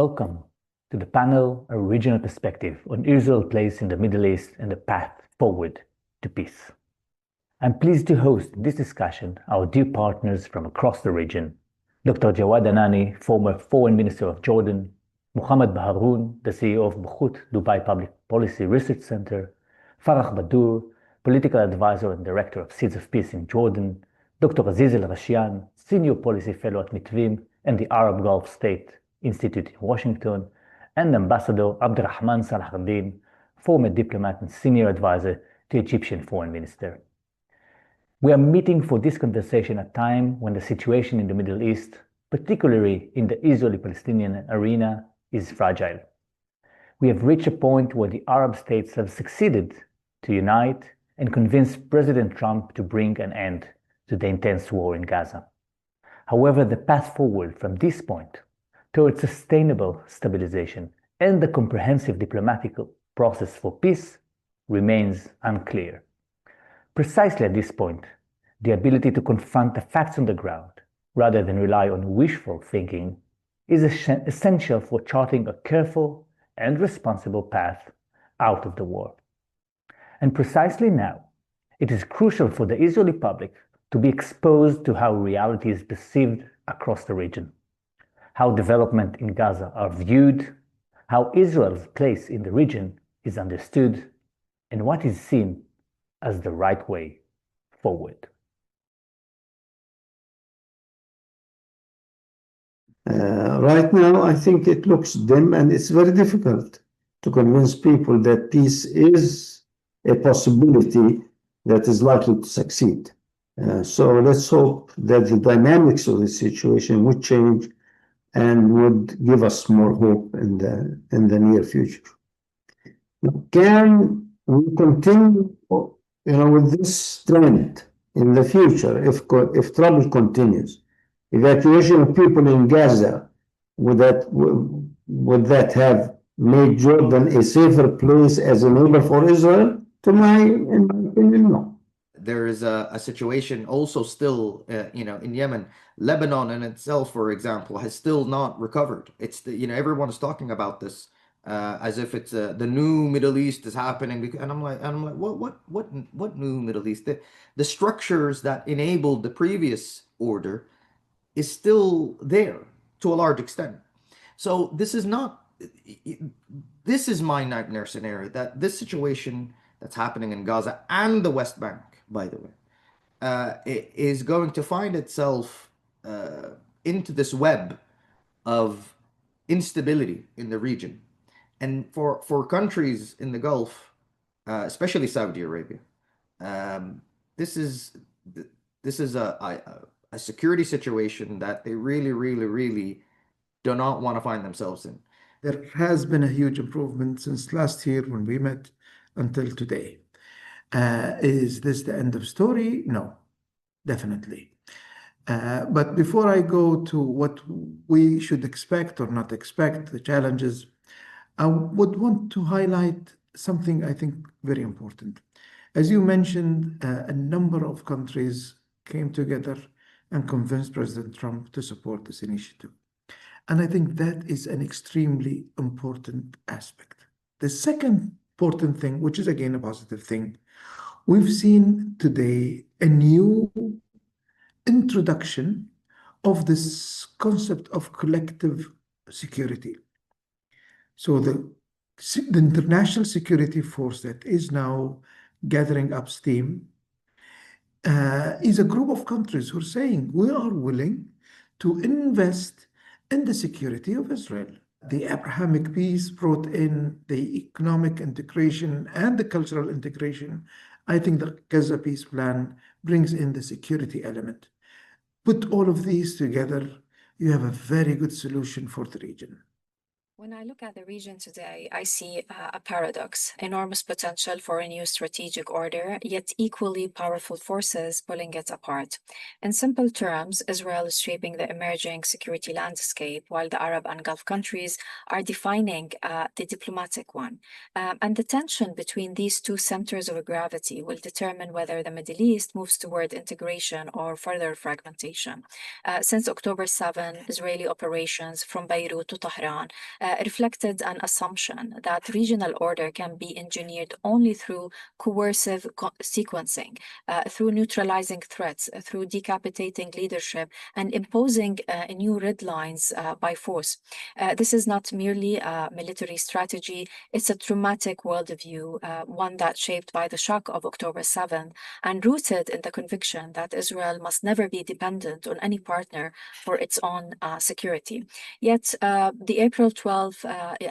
Welcome to the panel, A Regional Perspective on Israel's Place in the Middle East and the Path Forward to Peace. I'm pleased to host in this discussion our dear partners from across the region, Dr. Jawad Anani, former Foreign Minister of Jordan, Muhammad Baharoun, the CEO of Bukhut Dubai Public Policy Research Center, Farah Badur, Political Advisor and Director of Seeds of Peace in Jordan, Dr. Aziz El-Rashian, Senior Policy Fellow at Mitvim and the Arab Gulf State Institute in Washington, and Ambassador Abdurrahman Salahuddin, former diplomat and senior advisor to Egyptian Foreign Minister. We are meeting for this conversation at a time when the situation in the Middle East, particularly in the Israeli-Palestinian arena, is fragile. We have reached a point where the Arab states have succeeded to unite and convince President Trump to bring an end to the intense war in Gaza. However, the path forward from this point towards sustainable stabilization and the comprehensive diplomatic process for peace remains unclear. Precisely at this point, the ability to confront the facts on the ground, rather than rely on wishful thinking, is essential for charting a careful and responsible path out of the war. And precisely now, it is crucial for the Israeli public to be exposed to how reality is perceived across the region, how development in Gaza are viewed, how Israel's place in the region is understood, and what is seen as the right way forward. Right now, I think it looks dim, and it's very difficult to convince people that peace is a possibility that is likely to succeed. So let's hope that the dynamics of the situation would change and would give us more hope in the near future. Can we continue, with this trend in the future if trouble continues? Evacuation of people in Gaza, would that have made Jordan a safer place as a neighbor for Israel? In my opinion, no. There is a situation also still, in Yemen. Lebanon in itself, for example, has still not recovered. It's everyone is talking about this as if it's the new Middle East is happening, and I'm like, what new Middle East? The structures that enabled the previous order is still there to a large extent. So this is my nightmare scenario, that this situation that's happening in Gaza and the West Bank, by the way, is going to find itself into this web of instability in the region. And for countries in the Gulf, especially Saudi Arabia, this is a security situation that they really, really, really do not want to find themselves in. There has been a huge improvement since last year when we met until today. Is this the end of story? No, definitely. But before I go to what we should expect or not expect, the challenges, I would want to highlight something I think very important. As you mentioned, a number of countries came together and convinced President Trump to support this initiative. And I think that is an extremely important aspect. The second important thing, which is again a positive thing, we've seen today a new introduction of this concept of collective security. So the international security force that is now gathering up steam is a group of countries who are saying we are willing to invest in the security of Israel. The Abrahamic peace brought in the economic integration and the cultural integration. I think the Gaza peace plan brings in the security element. Put all of these together, you have a very good solution for the region. When I look at the region today, I see a paradox, enormous potential for a new strategic order, yet equally powerful forces pulling it apart. In simple terms, Israel is shaping the emerging security landscape, while the Arab and Gulf countries are defining the diplomatic one. And the tension between these two centers of gravity will determine whether the Middle East moves toward integration or further fragmentation. Since October 7, Israeli operations from Beirut to Tehran reflected an assumption that regional order can be engineered only through coercive sequencing, through neutralizing threats, through decapitating leadership, and imposing new red lines by force. This is not merely a military strategy, it's a traumatic worldview, one that's shaped by the shock of October 7th and rooted in the conviction that Israel must never be dependent on any partner for its own security. Yet the April 12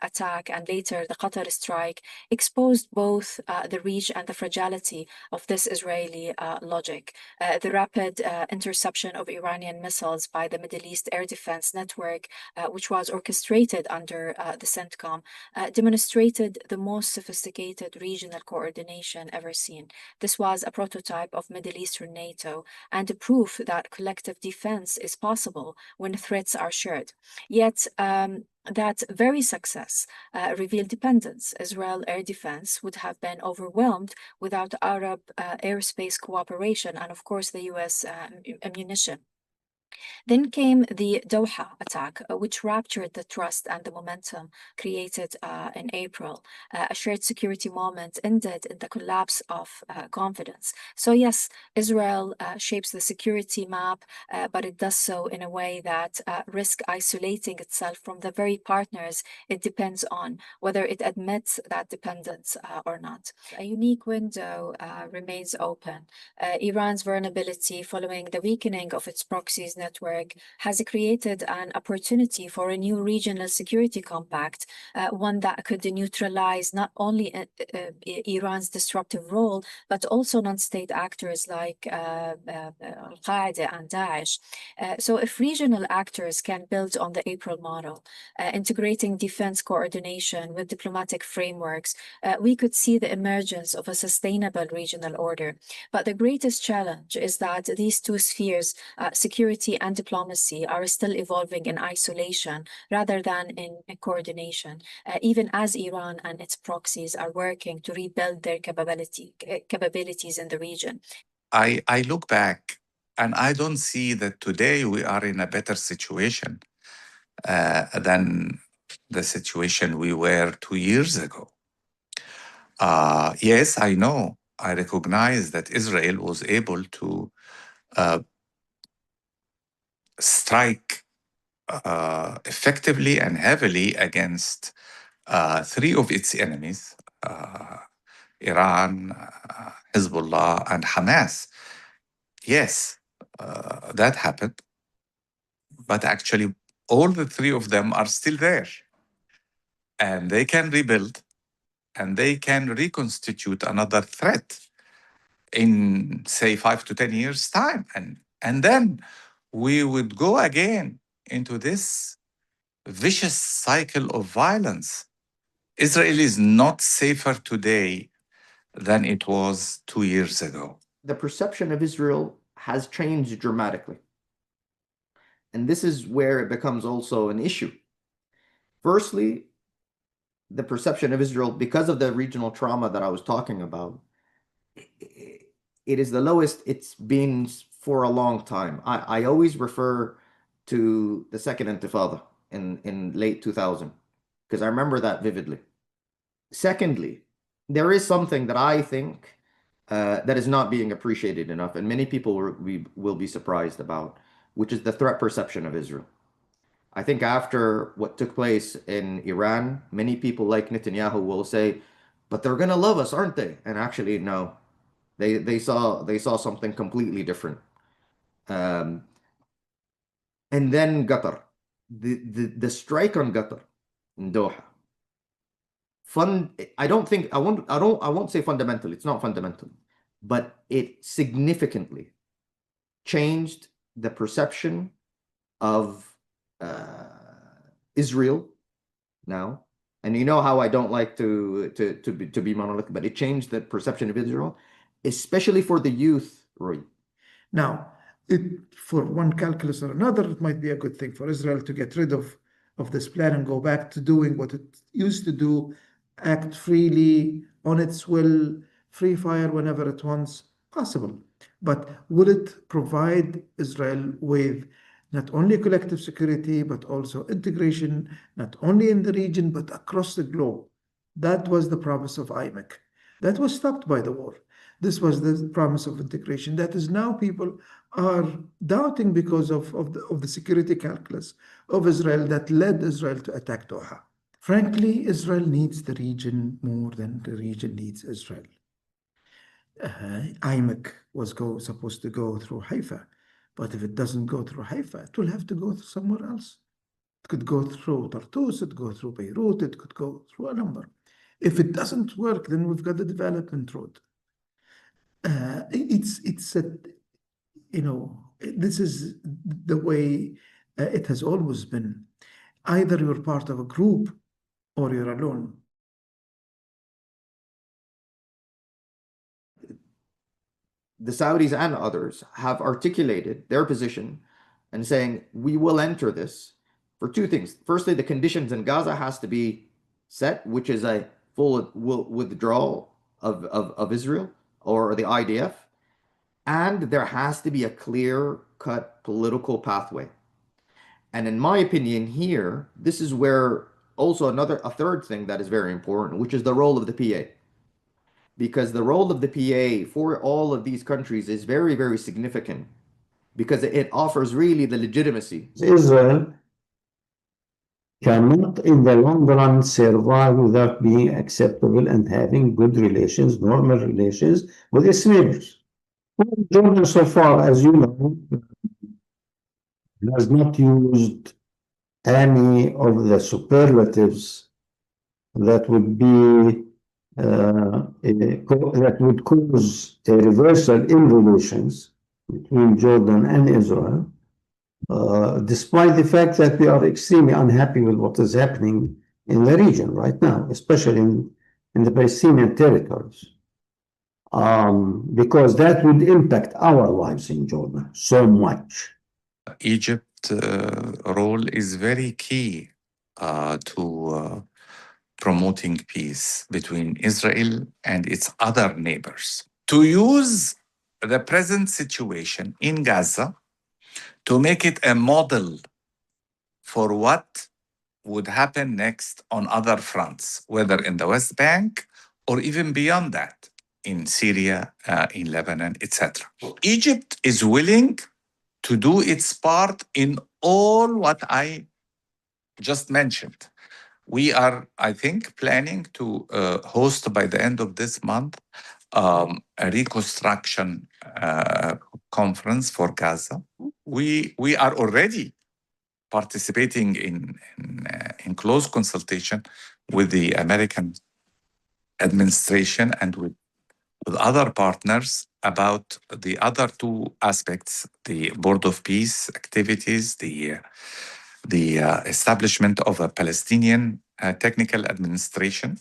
attack and later the Qatar strike exposed both the reach and the fragility of this Israeli logic. The rapid interception of Iranian missiles by the Middle East Air Defense Network, which was orchestrated under the CENTCOM, demonstrated the most sophisticated regional coordination ever seen. This was a prototype of Middle Eastern NATO and a proof that collective defense is possible when threats are shared. Yet, that very success revealed dependence. Israel air defense would have been overwhelmed without Arab airspace cooperation and, of course, the US ammunition. Then came the Doha attack, which ruptured the trust and the momentum created in April. A shared security moment ended in the collapse of confidence. So, yes, Israel shapes the security map, but it does so in a way that risks isolating itself from the very partners it depends on, whether it admits that dependence or not. A unique window remains open. Iran's vulnerability following the weakening of its proxies network has created an opportunity for a new regional security compact, one that could neutralize not only Iran's disruptive role, but also non-state actors like Al-Qaeda and Daesh. So if regional actors can build on the April model, integrating defense coordination with diplomatic frameworks, we could see the emergence of a sustainable regional order. But the greatest challenge is that these two spheres, security and diplomacy, are still evolving in isolation rather than in coordination, even as Iran and its proxies are working to rebuild their capabilities in the region. I look back and I don't see that today we are in a better situation than the situation we were 2 years ago. Yes, I know. I recognize that Israel was able to strike effectively and heavily against three of its enemies, Iran, Hezbollah, and Hamas. Yes, that happened. But actually, all the three of them are still there. And they can rebuild and they can reconstitute another threat in, say, 5 to 10 years' time. And then we would go again into this vicious cycle of violence. Israel is not safer today than it was 2 years ago. The perception of Israel has changed dramatically. And this is where it becomes also an issue. Firstly, the perception of Israel, because of the regional trauma that I was talking about, it is the lowest it's been for a long time. I always refer to the second Intifada in late 2000, because I remember that vividly. Secondly, there is something that I think that is not being appreciated enough, and many people will be surprised about, which is the threat perception of Israel. I think after what took place in Iran, many people like Netanyahu will say, but they're going to love us, aren't they? And actually, no, they saw something completely different. And then Qatar, the strike on Qatar in Doha. I won't say fundamental. It's not fundamental, but it significantly changed the perception of Israel now. And you know how I don't like to be monolithic, but it changed the perception of Israel, especially for the youth, Roy. Now, for one calculus or another, it might be a good thing for Israel to get rid of this plan and go back to doing what it used to do, act freely, on its will, free fire whenever it wants, possible. But will it provide Israel with not only collective security, but also integration, not only in the region, but across the globe? That was the promise of IMEC. That was stopped by the war. This was the promise of integration that is now people are doubting because of the security calculus of Israel that led Israel to attack Doha. Frankly, Israel needs the region more than the region needs Israel. IMEC was supposed to go through Haifa, but if it doesn't go through Haifa, it will have to go somewhere else. It could go through Tartus, it could go through Beirut, it could go through a number. If it doesn't work, then we've got the development road. It's a, this is the way it has always been. Either you're part of a group or you're alone. The Saudis and others have articulated their position and saying, we will enter this for two things. Firstly, the conditions in Gaza has to be set, which is a full withdrawal of Israel or the IDF. And there has to be a clear-cut political pathway. And in my opinion here, this is where also a third thing that is very important, which is the role of the PA. Because the role of the PA for all of these countries is very, very significant because it offers really the legitimacy. Israel cannot in the long run survive without being acceptable and having good relations, normal relations with its neighbors. Jordan so far, as you know, has not used any of the superlatives that would be that would cause a reversal in relations between Jordan and Israel, despite the fact that we are extremely unhappy with what is happening in the region right now, especially in the Palestinian territories, because that would impact our lives in Jordan so much. Egypt's role is very key to promoting peace between Israel and its other neighbors. To use the present situation in Gaza to make it a model for what would happen next on other fronts, whether in the West Bank or even beyond that, in Syria, in Lebanon, etc. Egypt is willing to do its part in all what I just mentioned. We are, I think, planning to host by the end of this month a reconstruction conference for Gaza. We are already participating in close consultation with the American administration and with other partners about the other two aspects: the Board of Peace activities, the establishment of a Palestinian technical administration,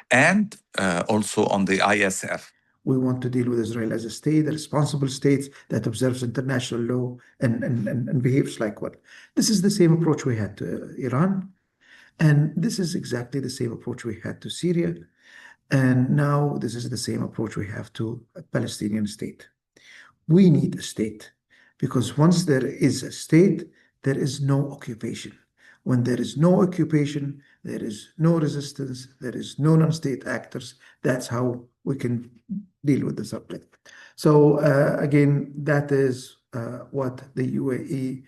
and also on the ISF. We want to deal with Israel as a state, a responsible state that observes international law and behaves like one. This is the same approach we had to Iran, and this is exactly the same approach we had to Syria, and now this is the same approach we have to a Palestinian state. We need a state because once there is a state, there is no occupation. When there is no occupation, there is no resistance, there is no non-state actors. That's how we can deal with the subject. So again, that is what the UAE,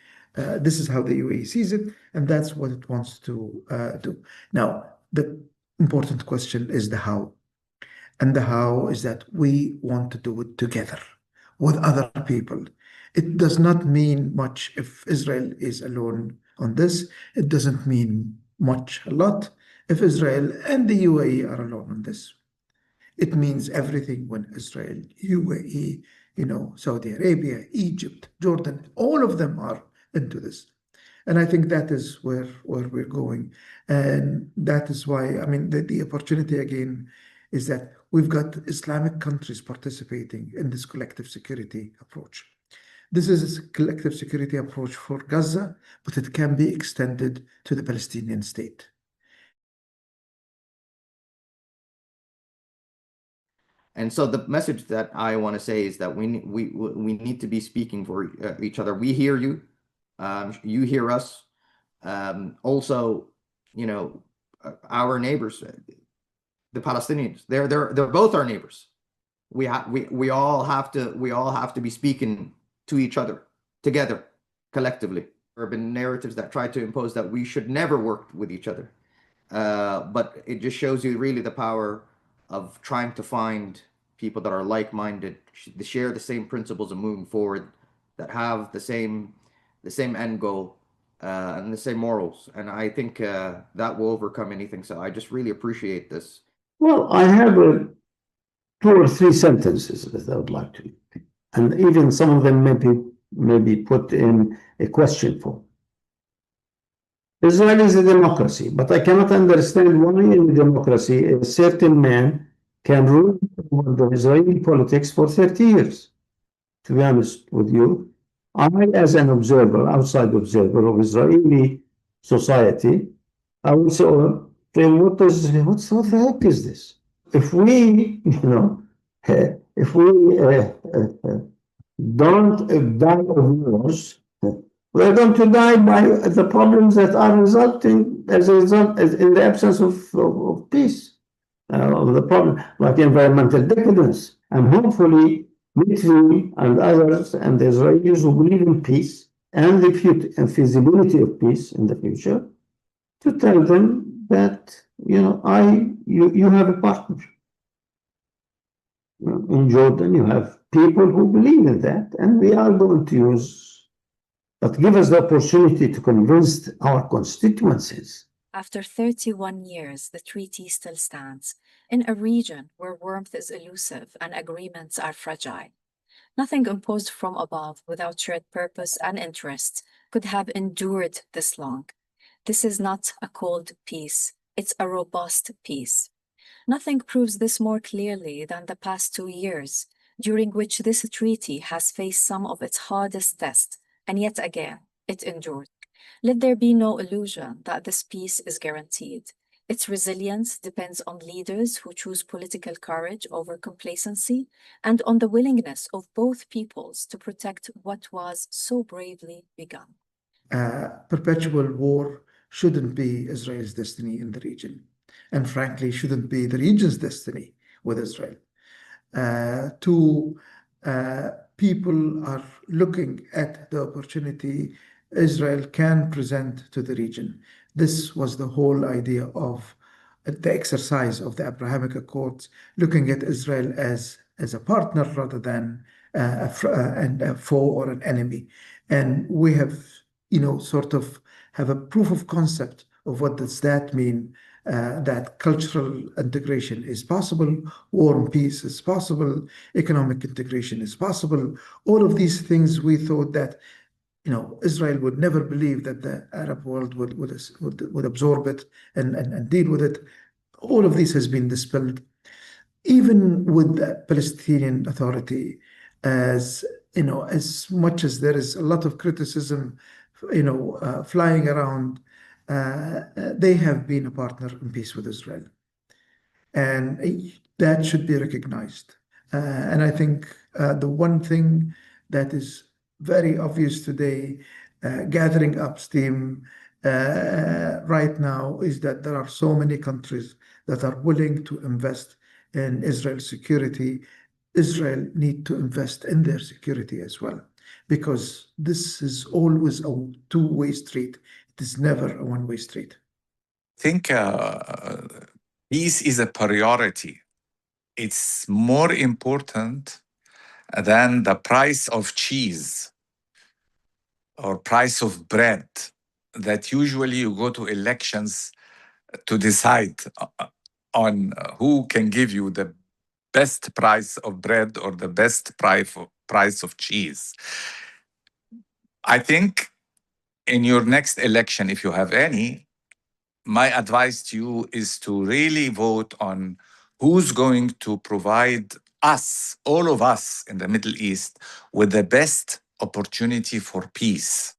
this is how the UAE sees it, and that's what it wants to do. Now, the important question is the how. And the how is that we want to do it together with other people. It does not mean much if Israel is alone on this. It doesn't mean a lot if Israel and the UAE are alone on this. It means everything when Israel, UAE, Saudi Arabia, Egypt, Jordan, all of them are into this. And I think that is where we're going. And that is why, I mean, the opportunity again is that we've got Islamic countries participating in this collective security approach. This is a collective security approach for Gaza, but it can be extended to the Palestinian state. And so the message that I want to say is that we need to be speaking for each other. We hear you, you hear us. Also, you know, our neighbors, the Palestinians, they're both our neighbors. We all have to be speaking to each other together, collectively. There have been narratives that try to impose that we should never work with each other, but it just shows you really the power of trying to find people that are like-minded, that share the same principles of moving forward, that have the same end goal, and the same morals. And I think that will overcome anything. So I just really appreciate this. Well, I have 2 or 3 sentences that I would like to, and even some of them maybe put in a question form. Israel is a democracy, but I cannot understand why in a democracy a certain man can rule over the Israeli politics for 30 years. To be honest with you, I, as an observer, outside observer of Israeli society, I would say, oh, then what the heck is this? If we, you know, if we don't die of wars, we're going to die by the problems that are resulting as a result in the absence of peace, of the problem, like environmental decadence. And hopefully, Mitvim and others and the Israelis who believe in peace and the feasibility of peace in the future, to tell them that, you know, you have a partner. In Jordan, you have people who believe in that, and we are going to use, but give us the opportunity to convince our constituencies. After 31 years, the treaty still stands in a region where warmth is elusive and agreements are fragile. Nothing imposed from above without shared purpose and interest could have endured this long. This is not a cold peace, it's a robust peace. Nothing proves this more clearly than the past 2 years, during which this treaty has faced some of its hardest tests, and yet again, it endured. Let there be no illusion that this peace is guaranteed. Its resilience depends on leaders who choose political courage over complacency and on the willingness of both peoples to protect what was so bravely begun. Perpetual war shouldn't be Israel's destiny in the region, and frankly, shouldn't be the region's destiny with Israel. People are looking at the opportunity Israel can present to the region. This was the whole idea of the exercise of the Abrahamic Accords, looking at Israel as a partner rather than a foe or an enemy. And we have, you know, sort of have a proof of concept of what does that mean, that cultural integration is possible, war and peace is possible, economic integration is possible. All of these things we thought that, you know, Israel would never believe that the Arab world would absorb it and deal with it. All of this has been dispelled. Even with the Palestinian Authority, as you know, as much as there is a lot of criticism, you know, flying around, they have been a partner in peace with Israel, and that should be recognized. And I think the one thing that is very obvious today, gathering up steam right now, is that there are so many countries that are willing to invest in Israel's security. Israel need to invest in their security as well, because this is always a two-way street. It is never a one-way street. I think peace is a priority. It's more important than the price of cheese or price of bread that usually you go to elections to decide on who can give you the best price of bread or the best price of cheese. I think in your next election, if you have any, my advice to you is to really vote on who's going to provide us, all of us in the Middle East, with the best opportunity for peace.